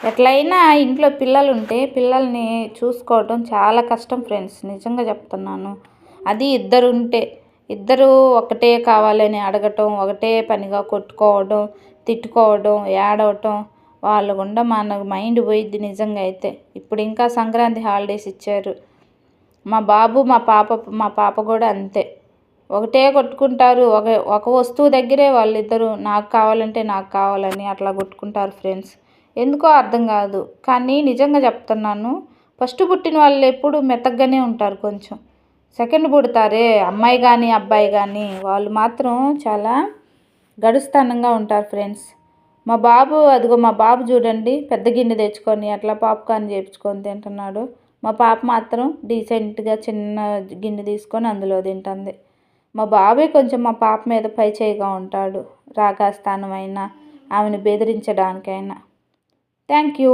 ఎట్లయినా ఇంట్లో పిల్లలు ఉంటే పిల్లల్ని చూసుకోవడం చాలా కష్టం ఫ్రెండ్స్, నిజంగా చెప్తున్నాను. అది ఇద్దరు ఉంటే, ఇద్దరు ఒకటే కావాలని అడగటం, ఒకటే పనిగా కొట్టుకోవడం, తిట్టుకోవడం, ఏడవటం, వాళ్ళ గుండా మన మైండ్ పోయిద్ది నిజంగా అయితే. ఇప్పుడు ఇంకా సంక్రాంతి హాలిడేస్ ఇచ్చారు. మా బాబు మా పాప కూడా అంతే, ఒకటే కొట్టుకుంటారు. ఒక వస్తువు దగ్గరే వాళ్ళిద్దరూ నాకు కావాలంటే నాకు కావాలని అట్లా కొట్టుకుంటారు ఫ్రెండ్స్. ఎందుకో అర్థం కాదు. కానీ నిజంగా చెప్తున్నాను, ఫస్ట్ పుట్టిన వాళ్ళు ఎప్పుడు మెత్తగానే ఉంటారు. కొంచెం సెకండ్ పుడతారే అమ్మాయి కానీ అబ్బాయి కానీ, వాళ్ళు మాత్రం చాలా గడుస్తనంగా ఉంటారు ఫ్రెండ్స్. మా బాబు చూడండి, పెద్ద గిన్నె తెచ్చుకొని అట్లా పాప్కార్న్ చేయించుకొని తింటున్నాడు. మా పాప మాత్రం డీసెంట్గా చిన్న గిన్నె తీసుకొని అందులో తింటుంది. మా బాబే కొంచెం మా పాప మీద పై చేయిగా ఉంటాడు, రాగాస్థానం అయినా ఆమెను బెదిరించడానికైనా. Thank you.